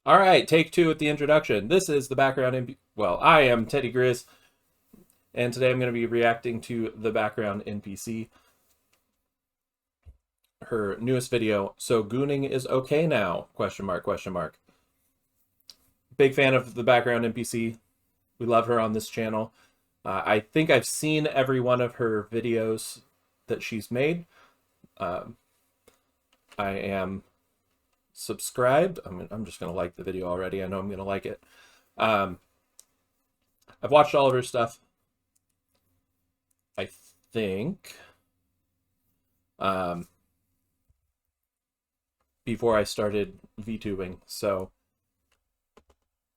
All right, take two at the introduction. This is the background NPC. Well, I am TeddyGrizzVT, and today I'm going to be reacting to the background NPC, her newest video. So gooning is okay now? Question mark, question mark. Big fan of the background NPC. We love her on this channel. I think I've seen every one of her videos that she's made. I am subscribed. I'm just going to like the video already. I know I'm going to like it. I've watched all of her stuff. I think before I started VTubing. So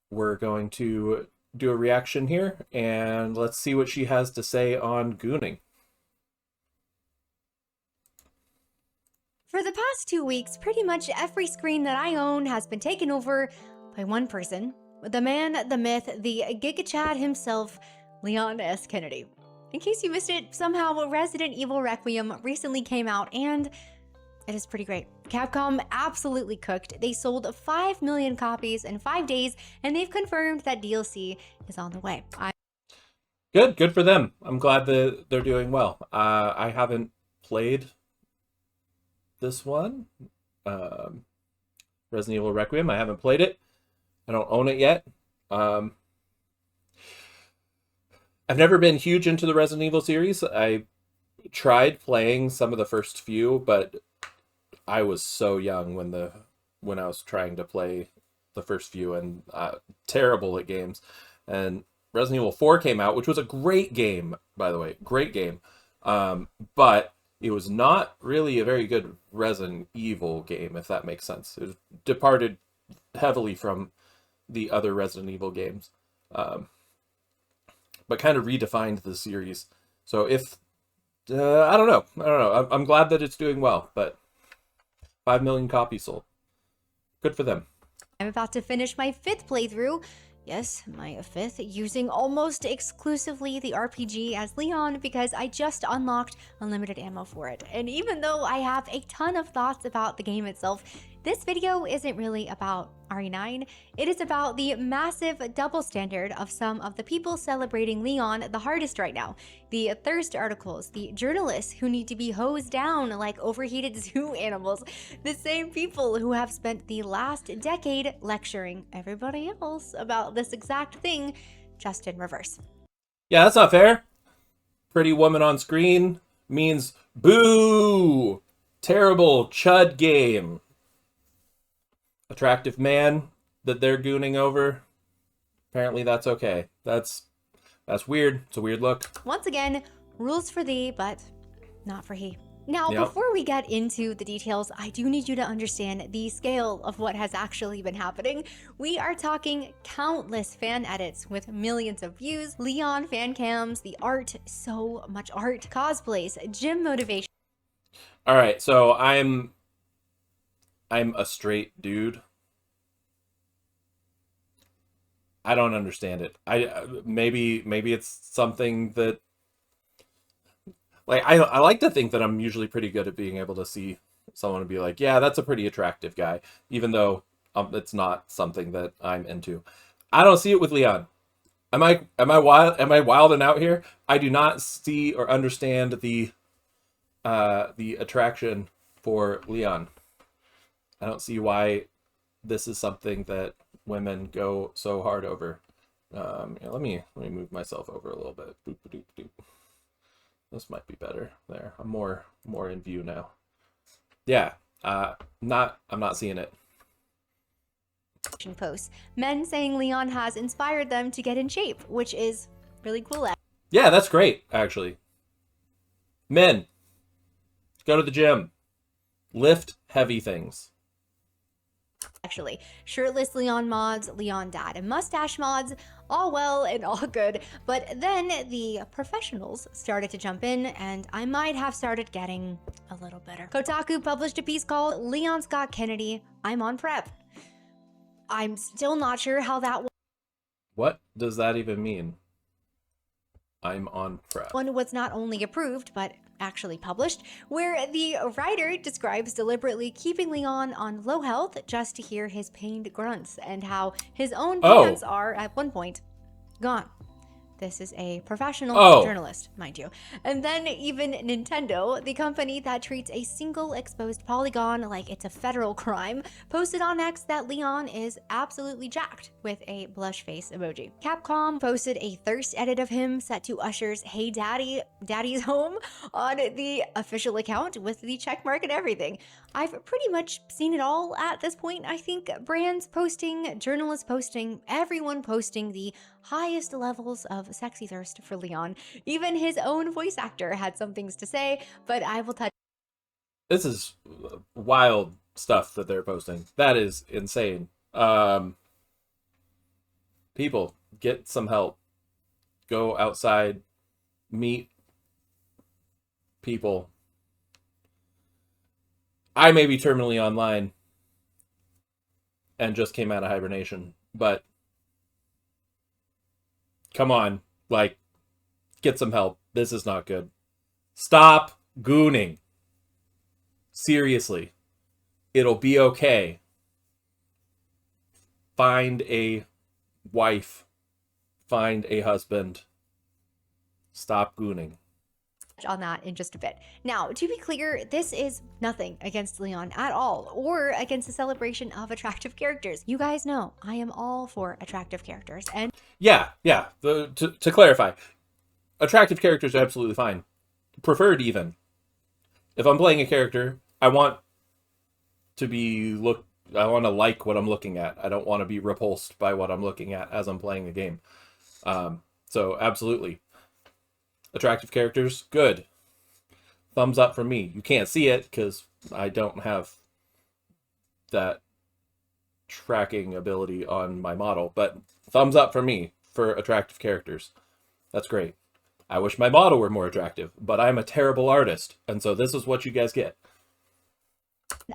we're going to do a reaction here, and let's see what she has to say on gooning. For the past 2 weeks, pretty much every screen that I own has been taken over by one person. The man, the myth, the Giga Chad himself, Leon S. Kennedy. In case you missed it, somehow Resident Evil Requiem recently came out, and it is pretty great. Capcom absolutely cooked. They sold 5 million copies in 5 days, and they've confirmed that DLC is on the way. Good for them. I'm glad that they're doing well. I haven't played this one, Resident Evil Requiem. I haven't played it. I don't own it yet. I've never been huge into the Resident Evil series. I tried playing some of the first few, but I was so young when I was trying to play the first few, and terrible at games. And Resident Evil 4 came out, which was a great game, by the way, great game. But it was not really a very good Resident Evil game, if that makes sense. It departed heavily from the other Resident Evil games, but kind of redefined the series. So if I don't know. I'm glad that it's doing well, but 5 million copies sold. Good for them. I'm about to finish my 5th playthrough. Yes, my 5th, using almost exclusively the RPG as Leon because I just unlocked unlimited ammo for it. And even though I have a ton of thoughts about the game itself, this video isn't really about RE9. It is about the massive double standard of some of the people celebrating Leon the hardest right now. The thirst articles, the journalists who need to be hosed down like overheated zoo animals, the same people who have spent the last decade lecturing everybody else about this exact thing, just in reverse. Yeah, that's not fair. Pretty woman on screen means boo! Terrible chud game. Attractive man that they're gooning over. Apparently that's okay. That's weird. It's a weird look. Once again, rules for thee, but not for he. Now, Yep. Before we get into the details, I do need you to understand the scale of what has actually been happening. We are talking countless fan edits with millions of views, Leon fan cams, the art, so much art, cosplays, gym motivation. All right, so I'm a straight dude. I don't understand it. Maybe it's something that, like, I like to think that I'm usually pretty good at being able to see someone and be like, yeah, that's a pretty attractive guy, even though it's not something that I'm into. I don't see it with Leon. Am I wild and out here? I do not see or understand the attraction for Leon. I don't see why this is something that women go so hard over. Yeah, let me move myself over a little bit. Boop, boop, boop. This might be better there. I'm more in view now. Yeah, I'm not seeing it. Posts. Men saying Leon has inspired them to get in shape, which is really cool. Yeah, that's great, actually. Men, go to the gym. Lift heavy things. Actually, shirtless Leon mods, Leon dad and mustache mods, all well and all good, but then the professionals started to jump in, and I might have started getting a little better. Kotaku published a piece called Leon Scott Kennedy, I'm on prep. I'm still not sure how that What does that even mean? I'm on prep. One was not only approved, but actually published, where the writer describes deliberately keeping Leon on low health just to hear his pained grunts, and how his own pants are, at one point, gone. This is a professional journalist, mind you. And then even Nintendo, the company that treats a single exposed polygon like it's a federal crime, posted on X that Leon is absolutely jacked with a blush face emoji. Capcom posted a thirst edit of him set to Usher's "Hey Daddy, Daddy's Home" on the official account with the check mark and everything. I've pretty much seen it all at this point. I think brands posting, journalists posting, everyone posting the highest levels of sexy thirst for Leon. Even his own voice actor had some things to say, but I will touch. This is wild stuff that they're posting. That is insane. People, get some help. Go outside, meet people. I may be terminally online and just came out of hibernation, but come on, like, get some help. This is not good. Stop gooning. Seriously. It'll be okay. Find a wife. Find a husband. Stop gooning. On that in just a bit. Now, to be clear, this is nothing against Leon at all, or against the celebration of attractive characters. You guys know I am all for attractive characters, and yeah. To clarify, attractive characters are absolutely fine. Preferred even. If I'm playing a character, I want to like what I'm looking at. I don't want to be repulsed by what I'm looking at as I'm playing the game. So absolutely. Attractive characters, good. Thumbs up from me. You can't see it because I don't have that tracking ability on my model, but thumbs up from me for attractive characters. That's great. I wish my model were more attractive, but I'm a terrible artist, and so this is what you guys get.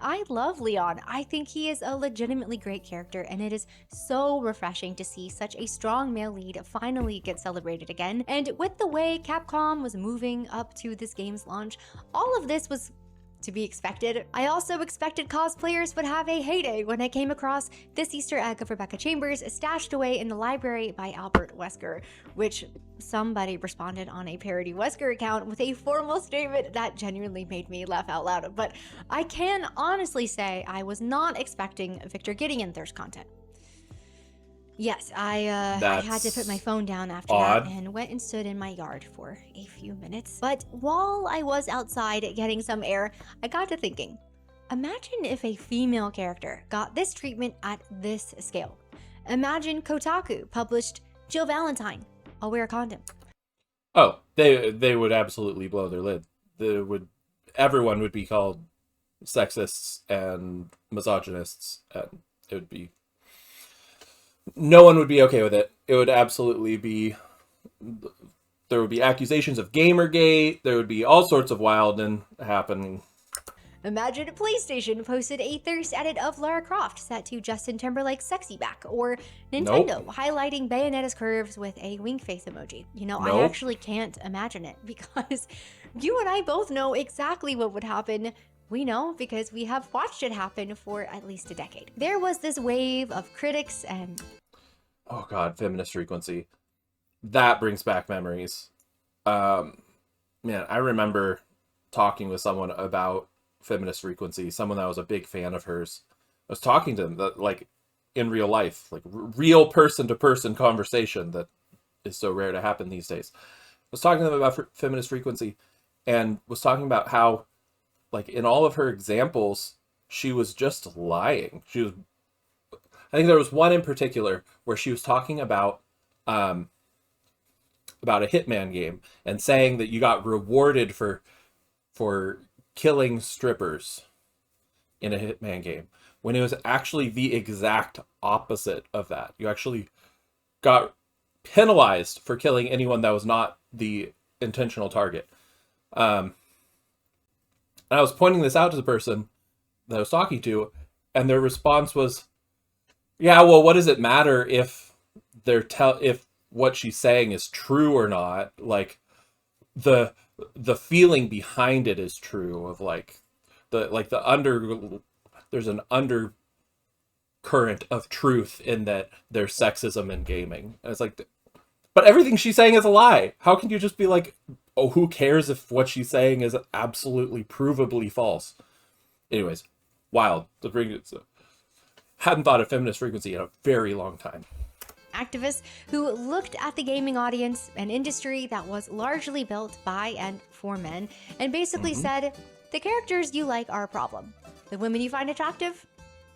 I love Leon. I think he is a legitimately great character, and it is so refreshing to see such a strong male lead finally get celebrated again. And with the way Capcom was moving up to this game's launch, all of this was to be expected. I also expected cosplayers would have a heyday when I came across this Easter egg of Rebecca Chambers stashed away in the library by Albert Wesker, which somebody responded on a parody Wesker account with a formal statement that genuinely made me laugh out loud. But I can honestly say I was not expecting Victor Gideon thirst content. Yes, I had to put my phone down after that and went and stood in my yard for a few minutes. But while I was outside getting some air, I got to thinking, imagine if a female character got this treatment at this scale. Imagine Kotaku published Jill Valentine, I'll wear a condom. Oh, they would absolutely blow their lid. Everyone would be called sexists and misogynists, and it would be... No one would be okay with it. It would absolutely be... There would be accusations of Gamergate. There would be all sorts of wilding happening. Imagine PlayStation posted a thirst edit of Lara Croft set to Justin Timberlake's Sexy Back, or Nintendo highlighting Bayonetta's curves with a wink face emoji. You know, I actually can't imagine it, because you and I both know exactly what would happen. We know because we have watched it happen for at least a decade. There was this wave of critics and... Oh god, Feminist Frequency. That brings back memories. Man, I remember talking with someone about Feminist Frequency, someone that was a big fan of hers. I was talking to them, like, in real life, like real person-to-person conversation that is so rare to happen these days. I was talking to them about Feminist Frequency, and was talking about how, like, in all of her examples, she was just lying. I think there was one in particular where she was talking about a Hitman game and saying that you got rewarded for killing strippers in a Hitman game, when it was actually the exact opposite of that. You actually got penalized for killing anyone that was not the intentional target. And I was pointing this out to the person that I was talking to, and their response was, yeah, well, what does it matter if what she's saying is true or not. Like the feeling behind it is true, of like there's an undercurrent of truth in that there's sexism in gaming. And it's like, but everything she's saying is a lie. How can you just be like, oh, who cares if what she's saying is absolutely provably false? Anyways, wild. Hadn't thought of Feminist Frequency in a very long time. Activists who looked at the gaming audience, an industry that was largely built by and for men, and basically said, the characters you like are a problem. The women you find attractive,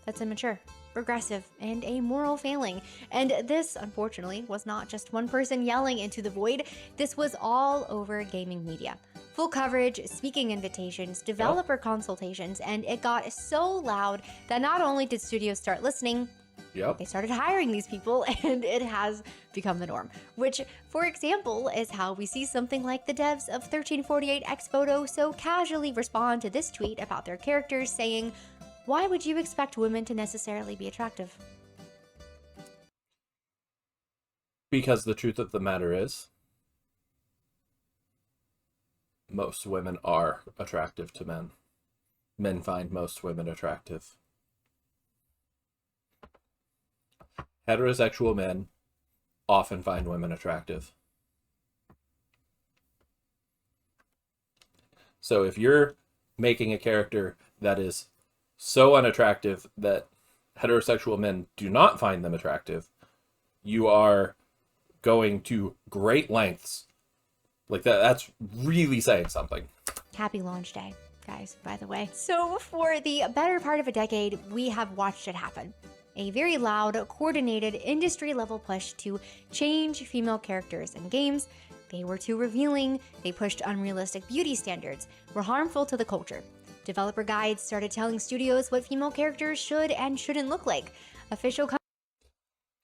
that's immature, regressive, and a moral failing. And this, unfortunately, was not just one person yelling into the void. This was all over gaming media. Full coverage, speaking invitations, developer consultations, and it got so loud that not only did studios start listening, they started hiring these people, and it has become the norm. Which, for example, is how we see something like the devs of 1348X Photo so casually respond to this tweet about their characters, saying, "Why would you expect women to necessarily be attractive?" Because the truth of the matter is, most women are attractive to men. Men find most women attractive. Heterosexual men often find women attractive. So if you're making a character that is so unattractive that heterosexual men do not find them attractive, you are going to great lengths. Like that's really saying something. Happy launch day, guys, by the way. So for the better part of a decade, we have watched it happen. A very loud, coordinated, industry-level push to change female characters in games. They were too revealing, they pushed unrealistic beauty standards, were harmful to the culture. Developer guides started telling studios what female characters should and shouldn't look like. Official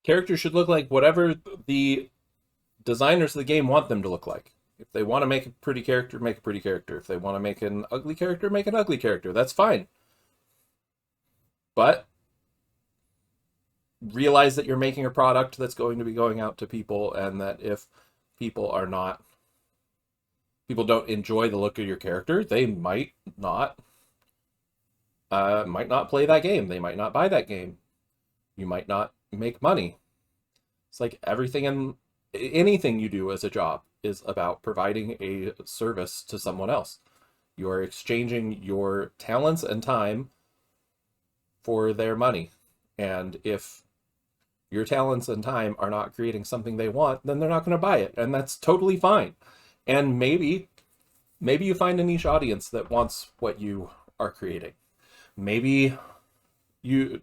characters should look like whatever the designers of the game want them to look like. If they want to make a pretty character, make a pretty character. If they want to make an ugly character, make an ugly character. That's fine. But realize that you're making a product that's going to be going out to people, and that if people don't enjoy the look of your character, they might not play that game. They might not buy that game. You might not make money. It's like anything you do as a job is about providing a service to someone else. You are exchanging your talents and time for their money. And if your talents and time are not creating something they want, then they're not going to buy it. And that's totally fine. And maybe you find a niche audience that wants what you are creating. Maybe you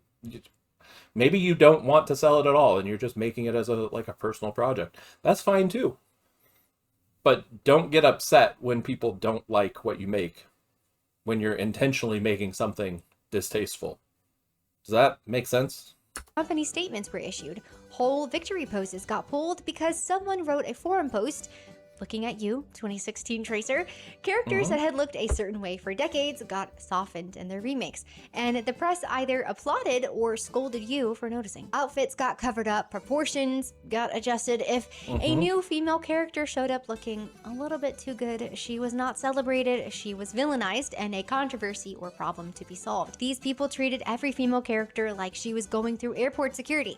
don't want to sell it at all and you're just making it as a personal project. That's fine too. But don't get upset when people don't like what you make, when you're intentionally making something distasteful. Does that make sense? Company statements were issued. Whole victory poses got pulled because someone wrote a forum post looking at you, 2016 Tracer. Characters that had looked a certain way for decades got softened in their remakes, and the press either applauded or scolded you for noticing. Outfits got covered up, proportions got adjusted. If a new female character showed up looking a little bit too good, she was not celebrated, she was villainized, and a controversy or problem to be solved. These people treated every female character like she was going through airport security.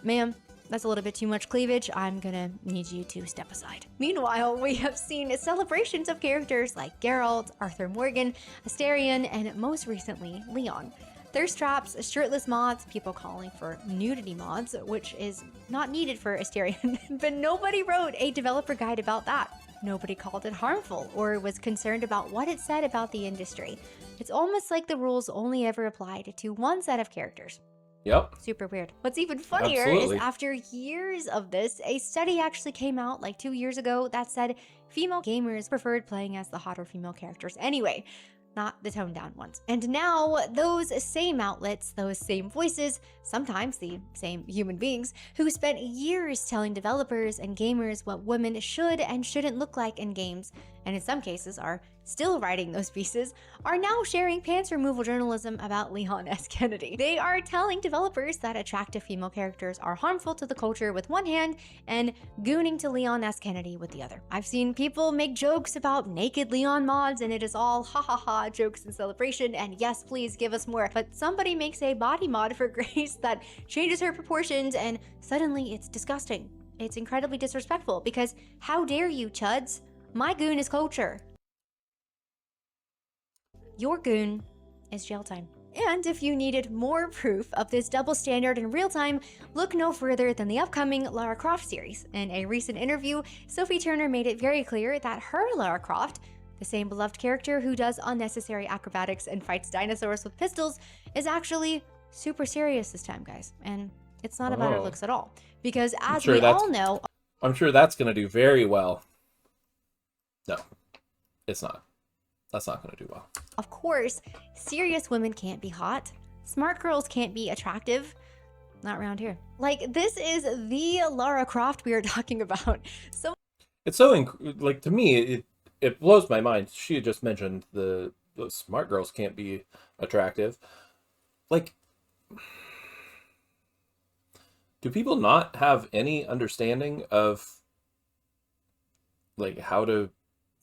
Ma'am, that's a little bit too much cleavage. I'm gonna need you to step aside. Meanwhile, we have seen celebrations of characters like Geralt, Arthur Morgan, Asterion, and most recently, Leon. Thirst traps, shirtless mods, people calling for nudity mods, which is not needed for Asterion, but nobody wrote a developer guide about that. Nobody called it harmful or was concerned about what it said about the industry. It's almost like the rules only ever applied to one set of characters. Yep. Super weird. What's even funnier is after years of this, a study actually came out like 2 years ago that said female gamers preferred playing as the hotter female characters anyway, not the toned down ones. And now those same outlets, those same voices, sometimes the same human beings, who spent years telling developers and gamers what women should and shouldn't look like in games, and in some cases are still writing those pieces, are now sharing pants removal journalism about Leon S. Kennedy. They are telling developers that attractive female characters are harmful to the culture with one hand and gooning to Leon S. Kennedy with the other. I've seen people make jokes about naked Leon mods, and it is all ha ha ha jokes and celebration, and yes, please give us more. But somebody makes a body mod for Grace that changes her proportions, and suddenly it's disgusting. It's incredibly disrespectful, because how dare you, chuds? My goon is culture. Your goon is jail time. And if you needed more proof of this double standard in real time, look no further than the upcoming Lara Croft series. In a recent interview, Sophie Turner made it very clear that her Lara Croft, the same beloved character who does unnecessary acrobatics and fights dinosaurs with pistols, is actually super serious this time, guys. And it's not about her looks at all. Because as we all know... I'm sure that's going to do very well. No, it's not. That's not going to do well. Of course, serious women can't be hot. Smart girls can't be attractive. Not around here. Like, this is the Lara Croft we are talking about. So it's so, like, to me, it blows my mind. She had just mentioned the smart girls can't be attractive. Like, do people not have any understanding of, like, how to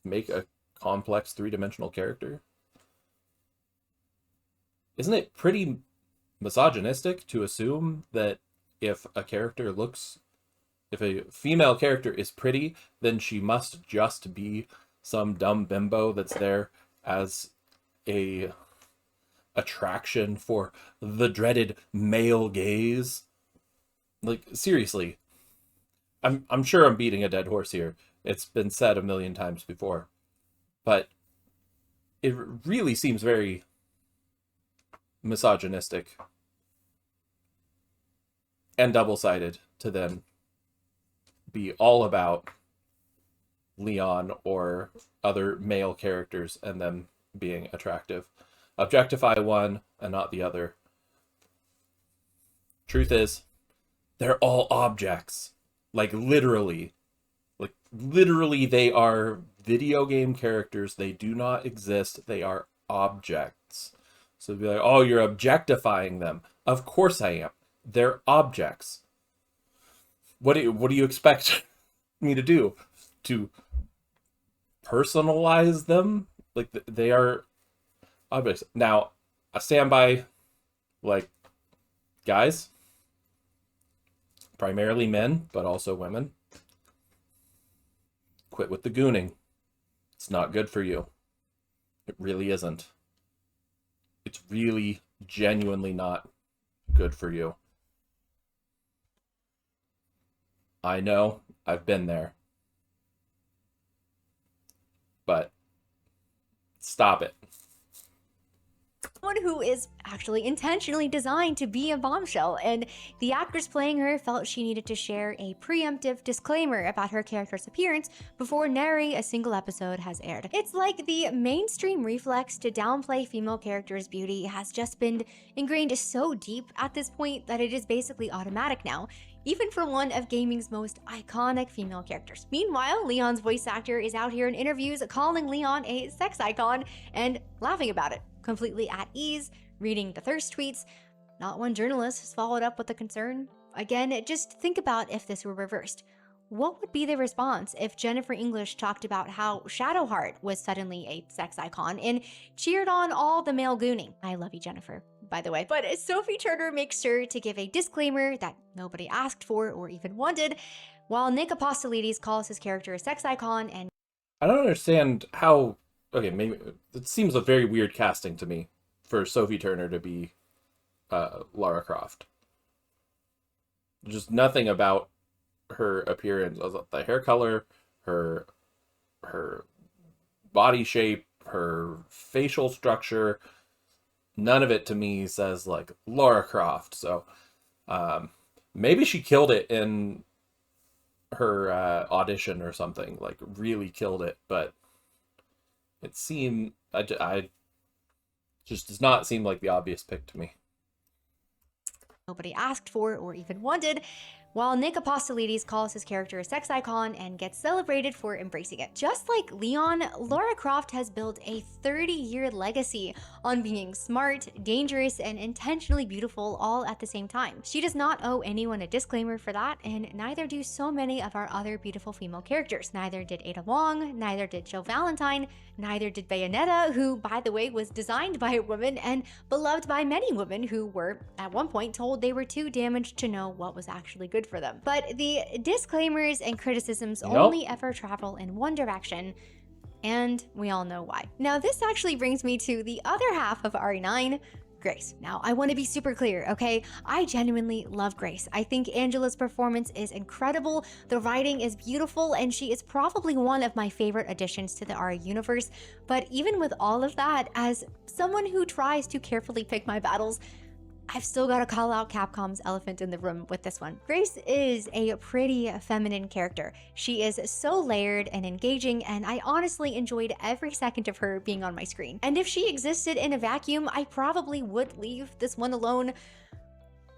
make a complex three-dimensional character? Isn't it pretty misogynistic to assume that if a female character is pretty, then she must just be some dumb bimbo that's there as a attraction for the dreaded male gaze? Like, seriously, I'm sure I'm beating a dead horse here. It's been said a million times before. But it really seems very misogynistic and double-sided to then be all about Leon or other male characters and them being attractive. Objectify one and not the other. Truth is, they're all objects. Like, literally. Like, literally, they are video game characters. They do not exist. They are objects. So be like, oh, you're objectifying them. Of course I am. They're objects. What do you expect me to do? To personalize them? Like, they are objects. Now, I stand by, like, guys, primarily men, but also women, quit with the gooning. It's not good for you. It really isn't. It's really genuinely not good for you. I know, I've been there. But stop it. Someone who is actually intentionally designed to be a bombshell, and the actress playing her felt she needed to share a preemptive disclaimer about her character's appearance before nary a single episode has aired. It's like the mainstream reflex to downplay female characters' beauty has just been ingrained so deep at this point that it is basically automatic now, even for one of gaming's most iconic female characters. Meanwhile, Leon's voice actor is out here in interviews calling Leon a sex icon and laughing about it, completely at ease, reading the thirst tweets. Not one journalist has followed up with a concern. Again, just think about if this were reversed. What would be the response if Jennifer English talked about how Shadowheart was suddenly a sex icon and cheered on all the male gooning? I love you, Jennifer, by the way. But Sophie Turner makes sure to give a disclaimer that nobody asked for or even wanted, while Nick Apostolides calls his character a sex icon. And I don't understand how... Okay, maybe it seems a very weird casting to me for Sophie Turner to be Lara Croft. Just nothing about her appearance, the hair color, her body shape, her facial structure, none of it to me says like Lara Croft. So maybe she killed it in her audition or something, like really killed it, but it seemed, I just does not seem like the obvious pick to me. Nobody asked for or even wanted, while Nick Apostolides calls his character a sex icon and gets celebrated for embracing it. Just like Leon, Lara Croft has built a 30-year legacy on being smart, dangerous, and intentionally beautiful all at the same time. She does not owe anyone a disclaimer for that, and neither do so many of our other beautiful female characters. Neither did Ada Wong, neither did Jill Valentine, neither did Bayonetta, who, by the way, was designed by a woman and beloved by many women who were, at one point, told they were too damaged to know what was actually good for them. But the disclaimers and criticisms only ever travel in one direction, and we all know why. Now, this actually brings me to the other half of RE9, Grace. Now, I want to be super clear, okay? I genuinely love Grace. I think Angela's performance is incredible, the writing is beautiful, and she is probably one of my favorite additions to the RE universe. But even with all of that, as someone who tries to carefully pick my battles, I've still got to call out Capcom's elephant in the room with this one. Grace is a pretty feminine character. She is so layered and engaging, and I honestly enjoyed every second of her being on my screen. And if she existed in a vacuum, I probably would leave this one alone.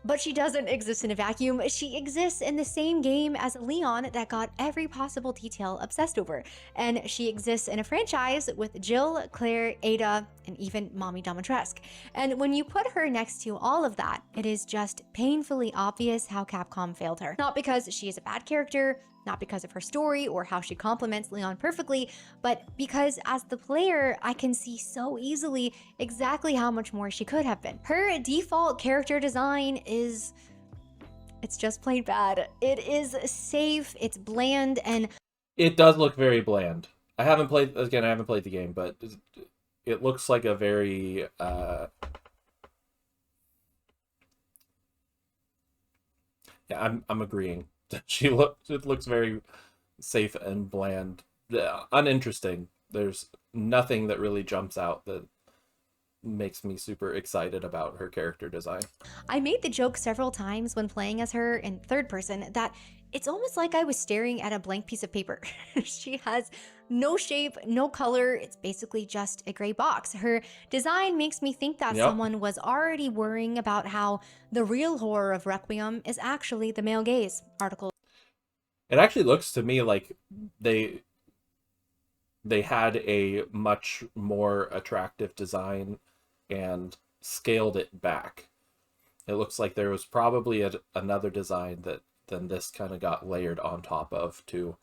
But she doesn't exist in a vacuum. She exists in the same game as Leon that got every possible detail obsessed over. And she exists in a franchise with Jill, Claire, Ada, and even Mommy Domitresque. And when you put her next to all of that, it is just painfully obvious how Capcom failed her. Not because she is a bad character, not because of her story or how she complements Leon perfectly, but because as the player, I can see so easily exactly how much more she could have been. Her default character design it's just plain bad. It is safe, it's bland, and it does look very bland. I haven't played the game, but it looks like a very yeah, I'm agreeing. It looks very safe and bland, uninteresting. There's nothing that really jumps out that makes me super excited about her character design. I made the joke several times when playing as her in third person that it's almost like I was staring at a blank piece of paper. She has no shape, no color. It's basically just a gray box. Her design makes me think that someone was already worrying about how the real horror of Requiem is actually the male gaze. Article. It actually looks to me like they had a much more attractive design and scaled it back. It looks like there was probably another design than this kind of got layered on top of to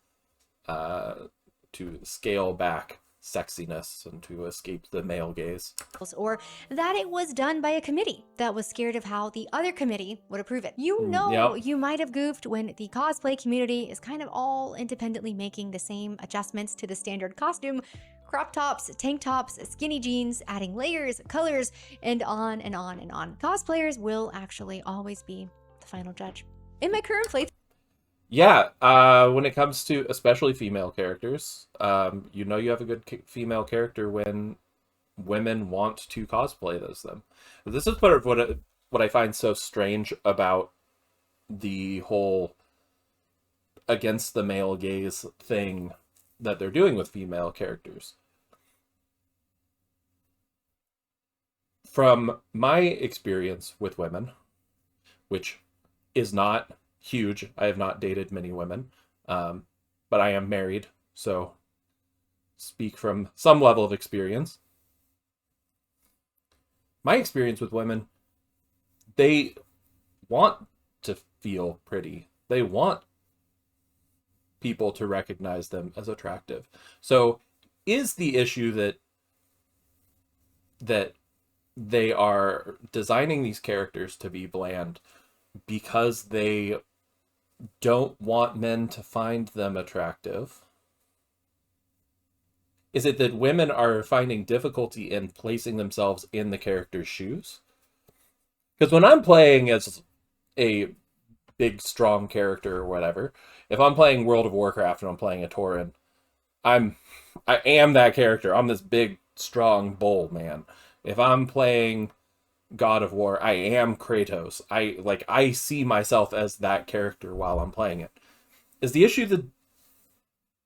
scale back sexiness and to escape the male gaze. Or that it was done by a committee that was scared of how the other committee would approve it. You know, you might have goofed when the cosplay community is kind of all independently making the same adjustments to the standard costume. Crop tops, tank tops, skinny jeans, adding layers, colors, and on and on and on. Cosplayers will actually always be the final judge. In my current playthrough, yeah, when it comes to especially female characters, you know you have a good female character when women want to cosplay as them. This is part of what I find so strange about the whole against the male gaze thing that they're doing with female characters. From my experience with women, which is not huge. I have not dated many women, but I am married, so speak from some level of experience. My experience with women, they want to feel pretty. They want people to recognize them as attractive. So is the issue that they are designing these characters to be bland because they don't want men to find them attractive? Is it that women are finding difficulty in placing themselves in the character's shoes? Because when I'm playing as a big, strong character or whatever, if I'm playing World of Warcraft and I'm playing a Tauren, I am that character. I'm this big, strong bull man. If I'm playing God of War, I am Kratos. I see myself as that character while I'm playing it. Is the issue that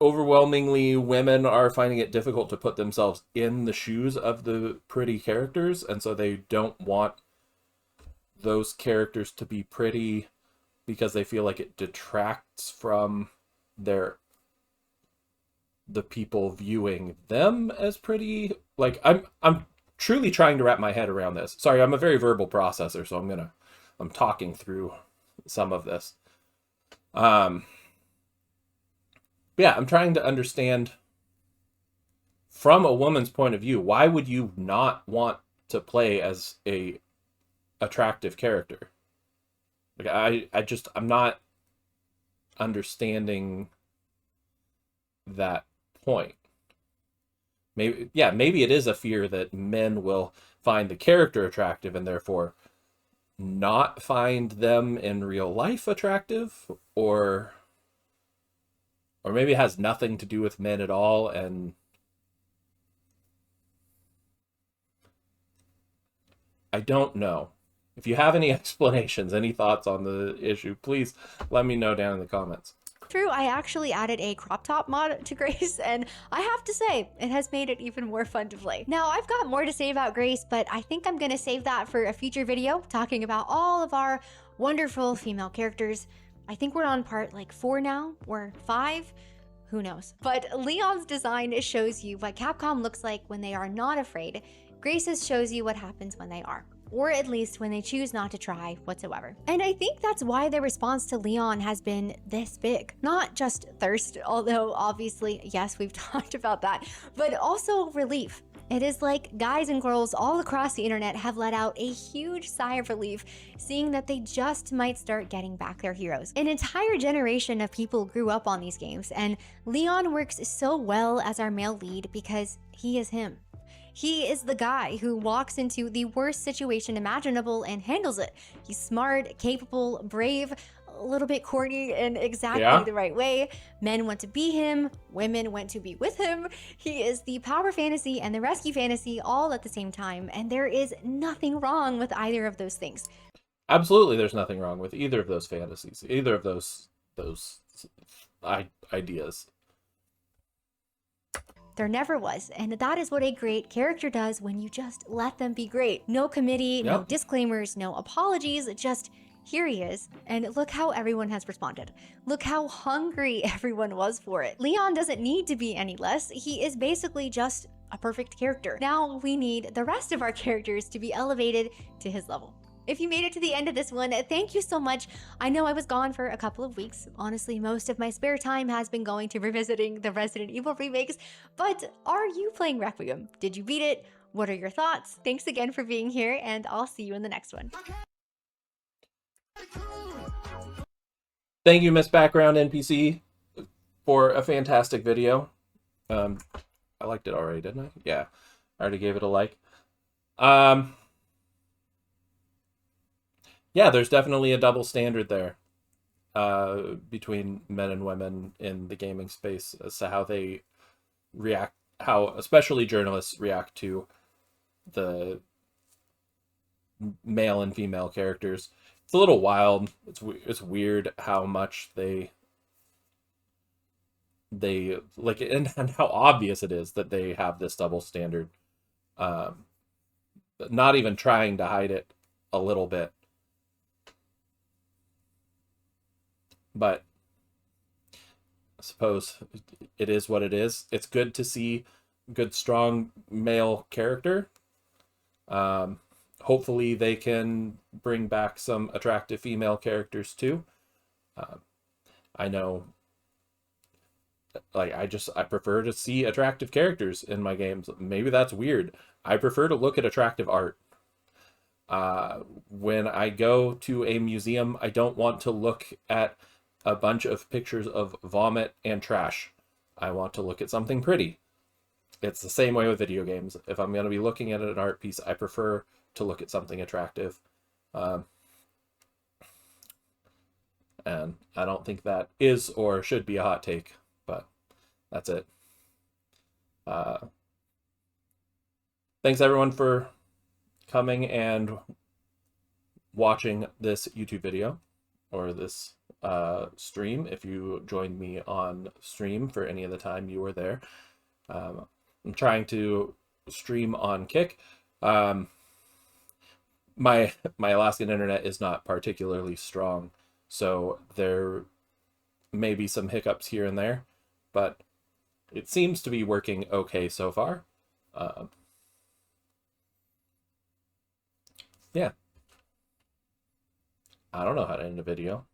overwhelmingly women are finding it difficult to put themselves in the shoes of the pretty characters, and so they don't want those characters to be pretty because they feel like it detracts from the people viewing them as pretty. Like, I'm truly trying to wrap my head around this. Sorry, I'm a very verbal processor, so I'm talking through some of this. Yeah, I'm trying to understand from a woman's point of view, why would you not want to play as a attractive character? Like, I'm not understanding that point. Maybe it is a fear that men will find the character attractive and therefore not find them in real life attractive, or maybe it has nothing to do with men at all. And I don't know. If you have any explanations, any thoughts on the issue, please let me know down in the comments. True, I actually added a crop top mod to Grace, and I have to say, it has made it even more fun to play. Now, I've got more to say about Grace, but I think I'm gonna save that for a future video, talking about all of our wonderful female characters. I think we're on part like 4 now, or 5, who knows. But Leon's design shows you what Capcom looks like when they are not afraid. Grace's shows you what happens when they are, or at least when they choose not to try whatsoever. And I think that's why their response to Leon has been this big. Not just thirst, although obviously, yes, we've talked about that, but also relief. It is like guys and girls all across the internet have let out a huge sigh of relief, seeing that they just might start getting back their heroes. An entire generation of people grew up on these games, and Leon works so well as our male lead because he is him. He is the guy who walks into the worst situation imaginable and handles it. He's smart, capable, brave, a little bit corny in exactly the right way. Men want to be him, women want to be with him. He is the power fantasy and the rescue fantasy all at the same time, and there is nothing wrong with either of those things. Absolutely, there's nothing wrong with either of those fantasies, either of those ideas. There never was, and that is what a great character does when you just let them be great. No committee, no disclaimers, no apologies, just here he is, and look how everyone has responded. Look how hungry everyone was for it. Leon doesn't need to be any less. He is basically just a perfect character. Now we need the rest of our characters to be elevated to his level. If you made it to the end of this one, thank you so much. I know I was gone for a couple of weeks. Honestly, most of my spare time has been going to revisiting the Resident Evil remakes, but are you playing Requiem? Did you beat it? What are your thoughts? Thanks again for being here, and I'll see you in the next one. Thank you, Miss Background NPC, for a fantastic video. I liked it already, didn't I? Yeah, I already gave it a like. Yeah, there's definitely a double standard there between men and women in the gaming space as to how they react, how especially journalists react to the male and female characters. It's a little wild. It's weird how much they like, and how obvious it is that they have this double standard. Not even trying to hide it a little bit. But I suppose it is what it is. It's good to see good, strong male character. Hopefully they can bring back some attractive female characters too. I know, like, I prefer to see attractive characters in my games. Maybe that's weird. I prefer to look at attractive art. When I go to a museum, I don't want to look at a bunch of pictures of vomit and trash. I want to look at something pretty. It's the same way with video games. If I'm going to be looking at an art piece, I prefer to look at something attractive. And I don't think that is or should be a hot take, but that's it. Thanks everyone for coming and watching this YouTube video, or this stream, if you joined me on stream for any of the time you were there. I'm trying to stream on Kick. My Alaskan internet is not particularly strong, So there may be some hiccups here and there, but it seems to be working okay so far. Yeah. I don't know how to end a video.